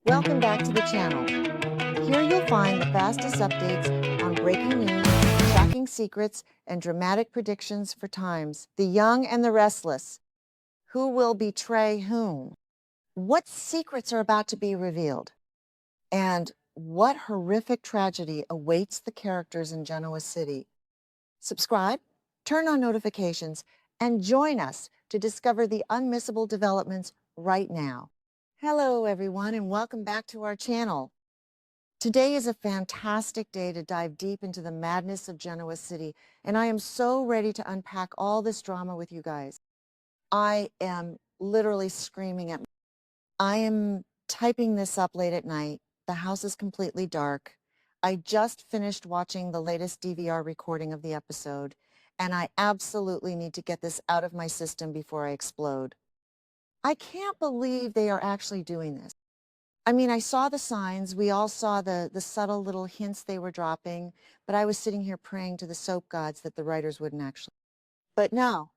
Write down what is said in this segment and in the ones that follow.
Welcome back to the channel. Here you'll find the fastest updates on breaking news, shocking secrets, and dramatic predictions for times. The young and the restless. Who will betray whom? What secrets are about to be revealed? And what horrific tragedy awaits the characters in Genoa City? Subscribe, turn on notifications, and join us to discover the unmissable developments right now. Hello, everyone, and welcome back to our channel. Today is a fantastic day to dive deep into the madness of Genoa City, and I am so ready to unpack all this drama with you guys. I am literally screaming at I am typing this up late at night. The house is completely dark. I just finished watching the latest DVR recording of the episode, and I absolutely need to get this out of my system before I explode. I can't believe they are actually doing this. I mean, I saw the signs. We all saw the subtle little hints they were dropping, but I was sitting here praying to the soap gods that the writers wouldn't actually. But no,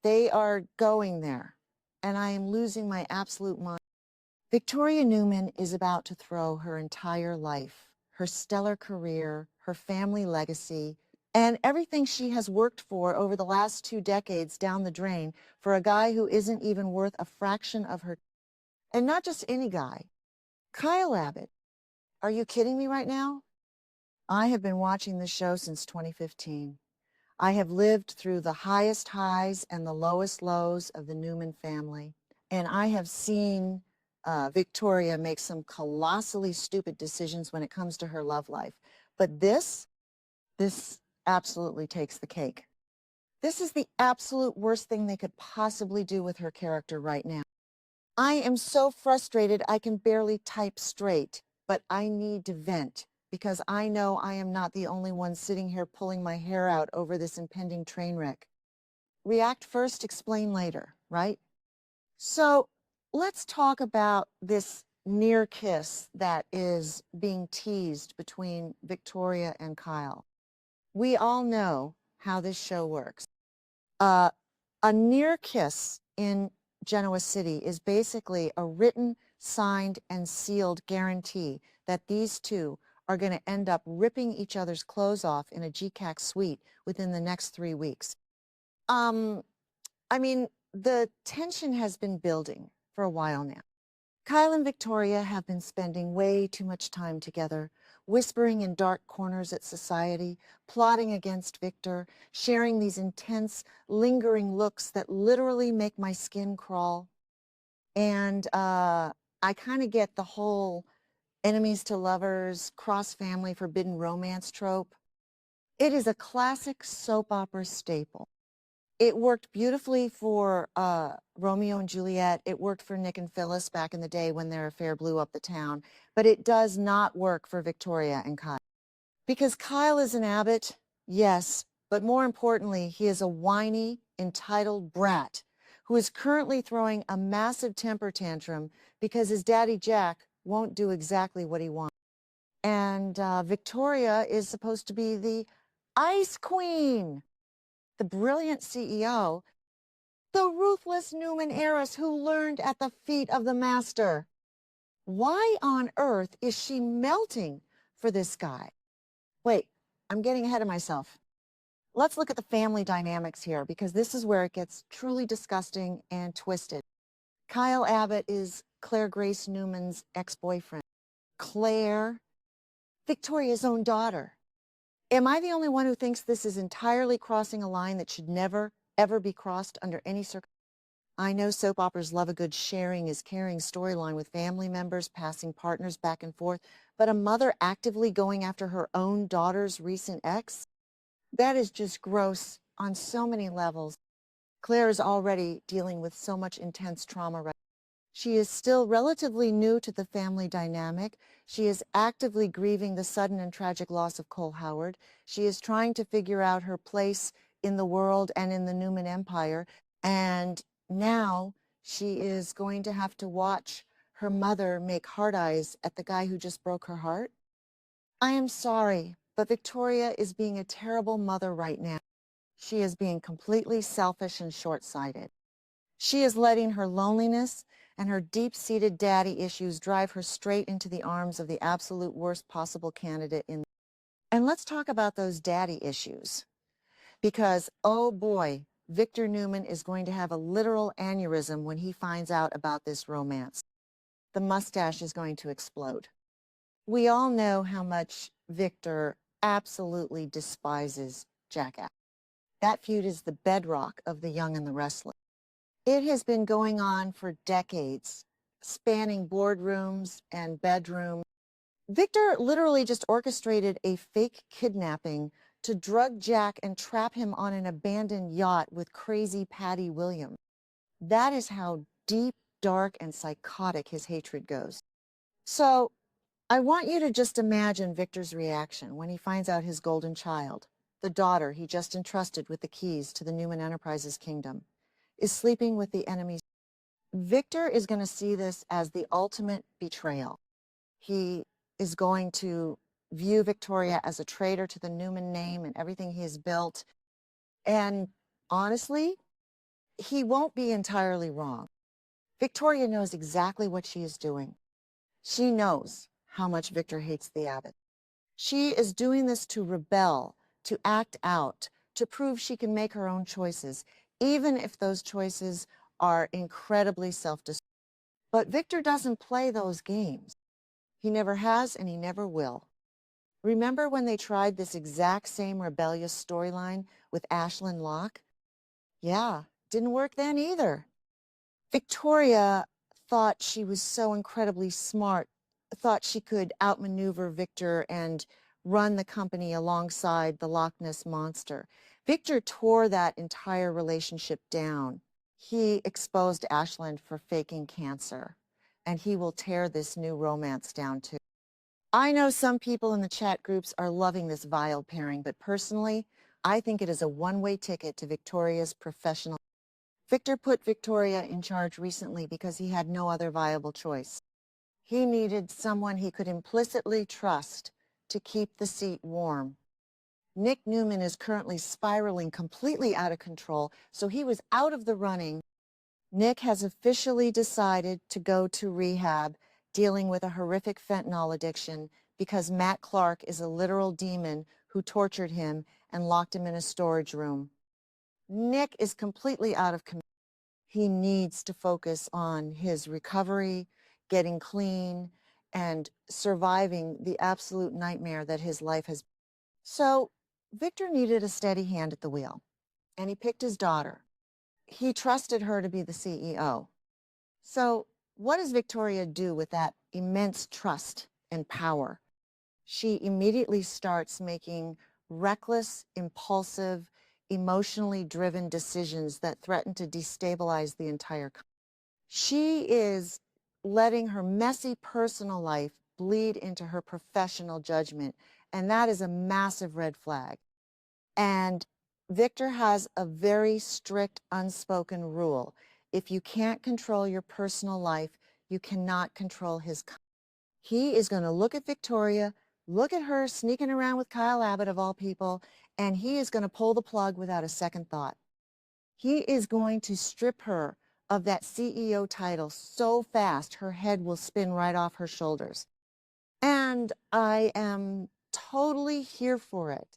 they are going there, and I am losing my absolute mind. Victoria Newman is about to throw her entire life, her stellar career, her family legacy, and everything she has worked for over the last 2 decades down the drain for a guy who isn't even worth a fraction of her. And not just any guy. Kyle Abbott. Are you kidding me right now? I have been watching this show since 2015. I have lived through the highest highs and the lowest lows of the Newman family. And I have seen Victoria make some colossally stupid decisions when it comes to her love life. But this absolutely takes the cake. This is the absolute worst thing they could possibly do with her character right now. I am so frustrated I can barely type straight, but I need to vent because I know I am not the only one sitting here pulling my hair out over this impending train wreck. React first, explain later, right? So let's talk about this near kiss that is being teased between Victoria and Kyle. We all know how this show works. A near kiss in Genoa City is basically a written, signed, and sealed guarantee that these two are going to end up ripping each other's clothes off in a GCAC suite within the next 3 weeks. I mean, the tension has been building for a while now. Kyle and Victoria have been spending way too much time together, whispering in dark corners at society, plotting against Victor, sharing these intense, lingering looks that literally make my skin crawl. And I kind of get the whole enemies to lovers, cross-family, forbidden romance trope. It is a classic soap opera staple. It worked beautifully for Romeo and Juliet. It worked for Nick and Phyllis back in the day when their affair blew up the town. But it does not work for Victoria and Kyle. Because Kyle is an Abbott, yes, but more importantly, he is a whiny, entitled brat who is currently throwing a massive temper tantrum because his daddy Jack won't do exactly what he wants. And Victoria is supposed to be the ice queen. The brilliant CEO, the ruthless Newman heiress who learned at the feet of the master. Why on earth is she melting for this guy? Wait, I'm getting ahead of myself. Let's look at the family dynamics here because this is where it gets truly disgusting and twisted. Kyle Abbott is Claire Grace Newman's ex-boyfriend. Claire, Victoria's own daughter. Am I the only one who thinks this is entirely crossing a line that should never, ever be crossed under any circumstance? I know soap operas love a good sharing is caring storyline with family members passing partners back and forth, but a mother actively going after her own daughter's recent ex? That is just gross on so many levels. Claire is already dealing with so much intense trauma right now. She is still relatively new to the family dynamic. She is actively grieving the sudden and tragic loss of Cole Howard. She is trying to figure out her place in the world and in the Newman Empire. And now she is going to have to watch her mother make hard eyes at the guy who just broke her heart. I am sorry, but Victoria is being a terrible mother right now. She is being completely selfish and short-sighted. She is letting her loneliness and her deep-seated daddy issues drive her straight into the arms of the absolute worst possible candidate in. And let's talk about those daddy issues, because, oh boy, Victor Newman is going to have a literal aneurysm when he finds out about this romance. The mustache is going to explode. We all know how much Victor absolutely despises Jack Abbott. That feud is the bedrock of The Young and the Restless. It has been going on for decades, spanning boardrooms and bedrooms. Victor literally just orchestrated a fake kidnapping to drug Jack and trap him on an abandoned yacht with crazy Patty Williams. That is how deep, dark, and psychotic his hatred goes. So I want you to just imagine Victor's reaction when he finds out his golden child, the daughter he just entrusted with the keys to the Newman Enterprises kingdom, is sleeping with the enemy's. Victor is going to see this as the ultimate betrayal. He is going to view Victoria as a traitor to the Newman name and everything he has built. And honestly, he won't be entirely wrong. Victoria knows exactly what she is doing. She knows how much Victor hates the Abbott. She is doing this to rebel, to act out, to prove she can make her own choices, even if those choices are incredibly self-destructive. But Victor doesn't play those games. He never has, and he never will. Remember when they tried this exact same rebellious storyline with Ashlyn Locke? Yeah, didn't work then either. Victoria thought she was so incredibly smart, thought she could outmaneuver Victor and run the company alongside the Loch Ness Monster. Victor tore that entire relationship down. He exposed Ashlyn for faking cancer, and he will tear this new romance down too. I know some people in the chat groups are loving this vile pairing, but personally, I think it is a one-way ticket to Victoria's professional. Victor put Victoria in charge recently because he had no other viable choice. He needed someone he could implicitly trust to keep the seat warm. Nick Newman is currently spiraling completely out of control, so he was out of the running. Nick has officially decided to go to rehab, dealing with a horrific fentanyl addiction because Matt Clark is a literal demon who tortured him and locked him in a storage room. Nick is completely out of control. He needs to focus on his recovery, getting clean, and surviving the absolute nightmare that his life has been. So Victor needed a steady hand at the wheel, and he picked his daughter. He trusted her to be the CEO. So what does Victoria do with that immense trust and power? She immediately starts making reckless, impulsive, emotionally driven decisions that threaten to destabilize the entire country. She is letting her messy personal life bleed into her professional judgment, and that is a massive red flag. And Victor has a very strict, unspoken rule. If you can't control your personal life, you cannot control his. He is going to look at Victoria, look at her sneaking around with Kyle Abbott of all people, and he is going to pull the plug without a second thought. He is going to strip her of that CEO title so fast her head will spin right off her shoulders. And I am totally here for it.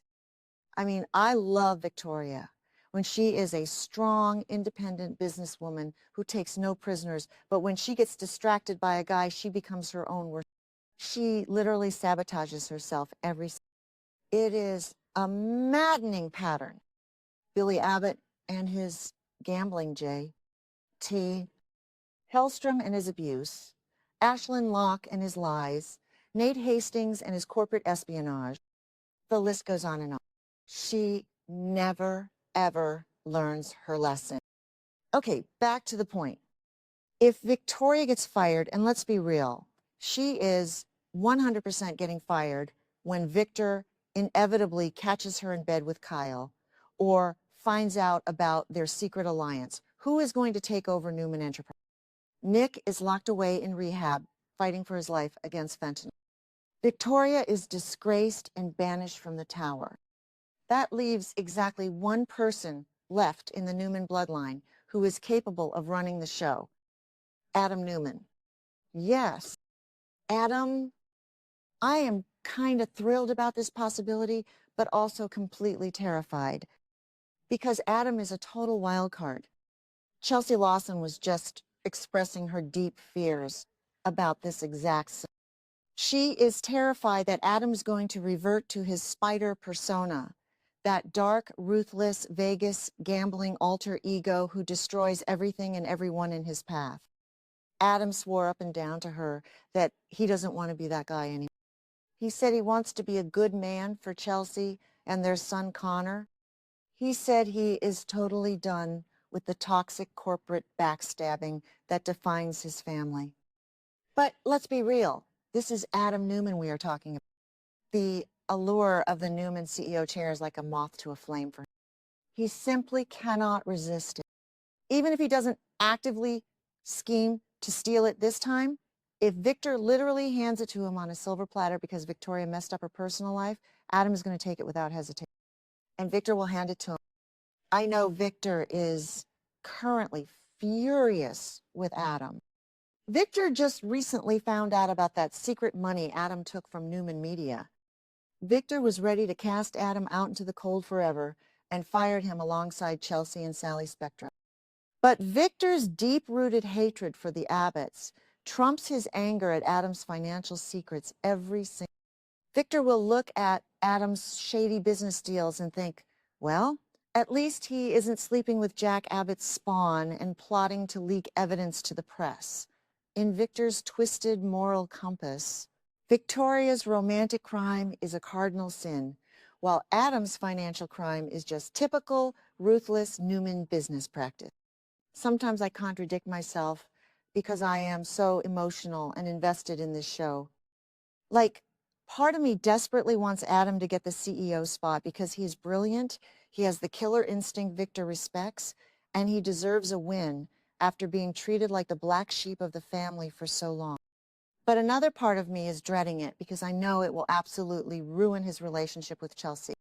I mean, I love Victoria when she is a strong, independent businesswoman who takes no prisoners, but when she gets distracted by a guy, she becomes her own worst. She literally sabotages herself every. It is a maddening pattern. Billy Abbott and his gambling T, Hellstrom and his abuse, Ashlyn Locke and his lies, Nate Hastings and his corporate espionage. The list goes on and on. She never, ever learns her lesson. Okay, back to the point. If Victoria gets fired, and let's be real, she is 100% getting fired when Victor inevitably catches her in bed with Kyle or finds out about their secret alliance. Who is going to take over Newman Enterprises? Nick is locked away in rehab, fighting for his life against fentanyl. Victoria is disgraced and banished from the tower. That leaves exactly one person left in the Newman bloodline who is capable of running the show. Adam Newman. Yes, Adam, I am kind of thrilled about this possibility, but also completely terrified because Adam is a total wild card. Chelsea Lawson was just expressing her deep fears about this exact. She is terrified that Adam's going to revert to his spider persona, that dark, ruthless, Vegas, gambling alter ego who destroys everything and everyone in his path. Adam swore up and down to her that he doesn't want to be that guy anymore. He said he wants to be a good man for Chelsea and their son Connor. He said he is totally done with the toxic corporate backstabbing that defines his family. But let's be real. This is Adam Newman we are talking about. The allure of the Newman CEO chair is like a moth to a flame for him. He simply cannot resist it. Even if he doesn't actively scheme to steal it this time, if Victor literally hands it to him on a silver platter because Victoria messed up her personal life, Adam is going to take it without hesitation. And Victor will hand it to him. I know Victor is currently furious with Adam. Victor just recently found out about that secret money Adam took from Newman Media. Victor was ready to cast Adam out into the cold forever and fired him alongside Chelsea and Sally Spectra. But Victor's deep-rooted hatred for the Abbotts trumps his anger at Adam's financial secrets every single. Victor will look at Adam's shady business deals and think, well, at least he isn't sleeping with Jack Abbott's spawn and plotting to leak evidence to the press. In Victor's twisted moral compass, Victoria's romantic crime is a cardinal sin, while Adam's financial crime is just typical, ruthless Newman business practice. Sometimes I contradict myself because I am so emotional and invested in this show. Like, part of me desperately wants Adam to get the CEO spot because he is brilliant, he has the killer instinct Victor respects, and he deserves a win after being treated like the black sheep of the family for so long. But another part of me is dreading it because I know it will absolutely ruin his relationship with Chelsea.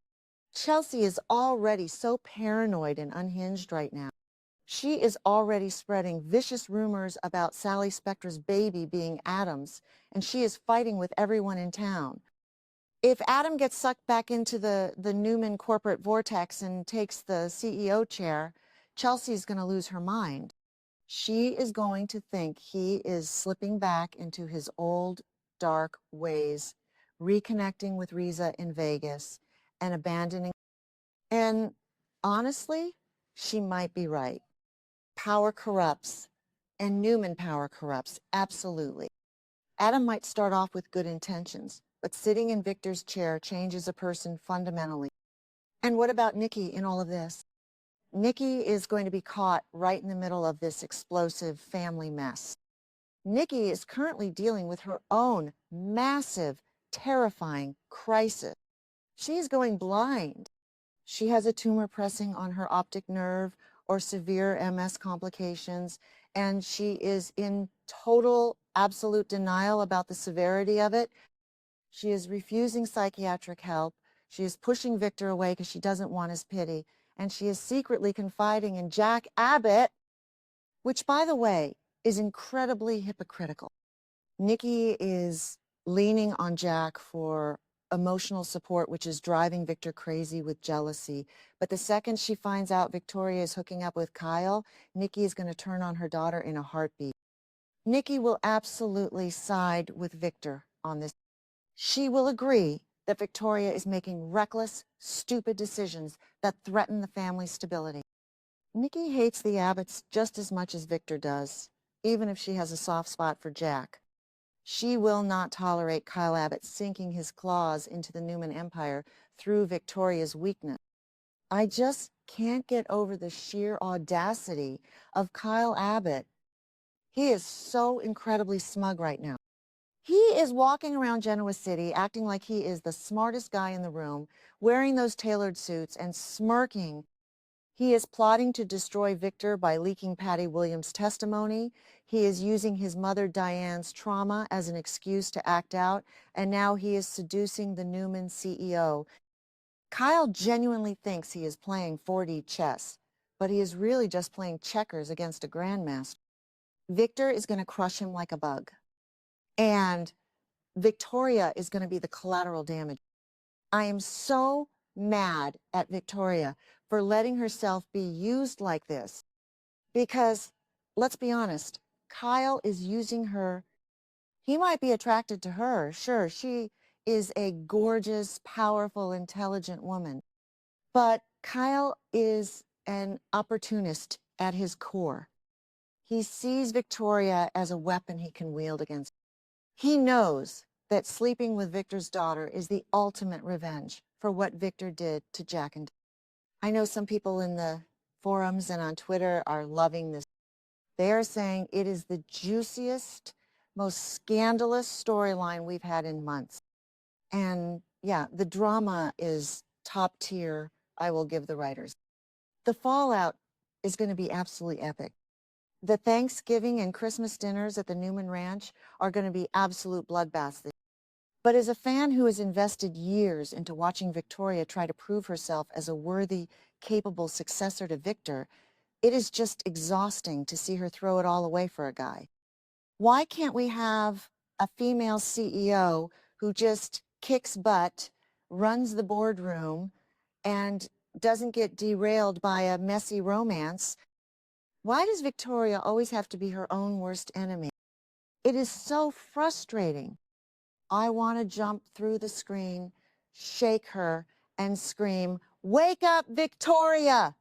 Chelsea is already so paranoid and unhinged right now. She is already spreading vicious rumors about Sally Spectra's baby being Adam's, and she is fighting with everyone in town. If Adam gets sucked back into the Newman corporate vortex and takes the CEO chair, Chelsea's going to lose her mind. She is going to think he is slipping back into his old, dark ways, reconnecting with Riza in Vegas, and abandoning. And honestly, she might be right. Power corrupts, and Newman power corrupts, absolutely. Adam might start off with good intentions, but sitting in Victor's chair changes a person fundamentally. And what about Nikki in all of this? Nikki is going to be caught right in the middle of this explosive family mess. Nikki is currently dealing with her own massive, terrifying crisis. She's going blind. She has a tumor pressing on her optic nerve or severe MS complications, and she is in total, absolute denial about the severity of it. She is refusing psychiatric help. She is pushing Victor away because she doesn't want his pity. And she is secretly confiding in Jack Abbott, which, by the way, is incredibly hypocritical. Nikki is leaning on Jack for emotional support, which is driving Victor crazy with jealousy. But the second she finds out Victoria is hooking up with Kyle, Nikki is going to turn on her daughter in a heartbeat. Nikki will absolutely side with Victor on this. She will agree that Victoria is making reckless, stupid decisions that threaten the family's stability. Nikki hates the Abbotts just as much as Victor does, even if she has a soft spot for Jack. She will not tolerate Kyle Abbott sinking his claws into the Newman empire through Victoria's weakness. I just can't get over the sheer audacity of Kyle Abbott. He is so incredibly smug right now. He is walking around Genoa City acting like he is the smartest guy in the room, wearing those tailored suits and smirking. He is plotting to destroy Victor by leaking Patty Williams' testimony. He is using his mother Diane's trauma as an excuse to act out, and now he is seducing the Newman CEO. Kyle genuinely thinks he is playing 4D chess, but he is really just playing checkers against a grandmaster. Victor is going to crush him like a bug. And Victoria is going to be the collateral damage. I am so mad at Victoria for letting herself be used like this. Because, let's be honest, Kyle is using her. He might be attracted to her. Sure, she is a gorgeous, powerful, intelligent woman. But Kyle is an opportunist at his core. He sees Victoria as a weapon he can wield against. He knows that sleeping with Victor's daughter is the ultimate revenge for what Victor did to Jack and I know some people in the forums and on Twitter are loving this. They are saying it is the juiciest, most scandalous storyline we've had in months. And yeah, the drama is top tier, I will give the writers. The fallout is going to be absolutely epic. The Thanksgiving and Christmas dinners at the Newman Ranch are going to be absolute bloodbaths. But as a fan who has invested years into watching Victoria try to prove herself as a worthy, capable successor to Victor, it is just exhausting to see her throw it all away for a guy. Why can't we have a female CEO who just kicks butt, runs the boardroom, and doesn't get derailed by a messy romance? Why does Victoria always have to be her own worst enemy? It is so frustrating. I want to jump through the screen, shake her, and scream, "Wake up, Victoria!"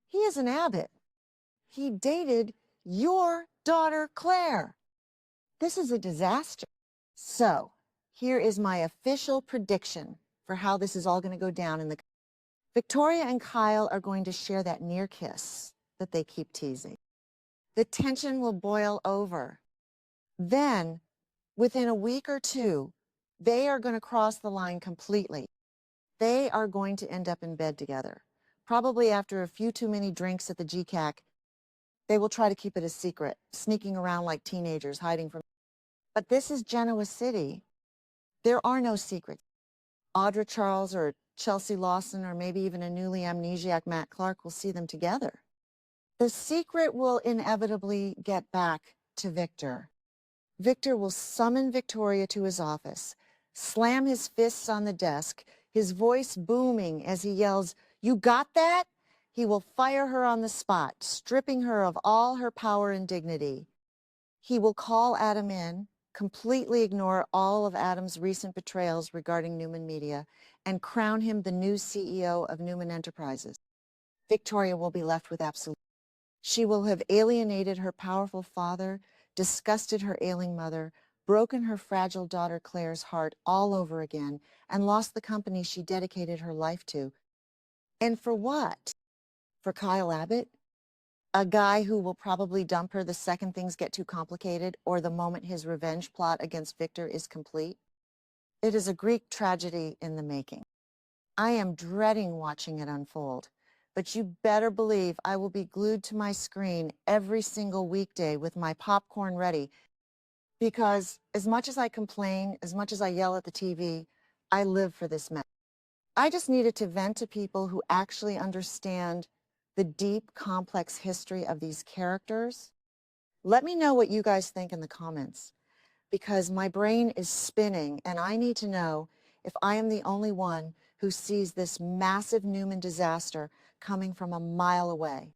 He is an Abbott. He dated your daughter, Claire. This is a disaster. So, here is my official prediction for how this is all going to go down in the... Victoria and Kyle are going to share that near kiss that they keep teasing. The tension will boil over. Then, within a week or two, they are going to cross the line completely. They are going to end up in bed together. Probably after a few too many drinks at the GCAC, they will try to keep it a secret, sneaking around like teenagers, hiding from... But this is Genoa City. There are no secrets. Audra Charles or Chelsea Lawson or maybe even a newly amnesiac Matt Clark will see them together. The secret will inevitably get back to Victor. Victor will summon Victoria to his office, slam his fists on the desk, his voice booming as he yells, "You got that?" He will fire her on the spot, stripping her of all her power and dignity. He will call Adam in, completely ignore all of Adam's recent betrayals regarding Newman Media, and crown him the new CEO of Newman Enterprises. Victoria will be left with absolute... She will have alienated her powerful father, disgusted her ailing mother, broken her fragile daughter Claire's heart all over again, and lost the company she dedicated her life to. And for what? For Kyle Abbott? A guy who will probably dump her the second things get too complicated or the moment his revenge plot against Victor is complete? It is a Greek tragedy in the making. I am dreading watching it unfold, but you better believe I will be glued to my screen every single weekday with my popcorn ready, because as much as I complain, as much as I yell at the TV, I live for this mess. I just needed to vent to people who actually understand the deep, complex history of these characters. Let me know what you guys think in the comments, because my brain is spinning and I need to know if I am the only one who sees this massive Newman disaster coming from a mile away.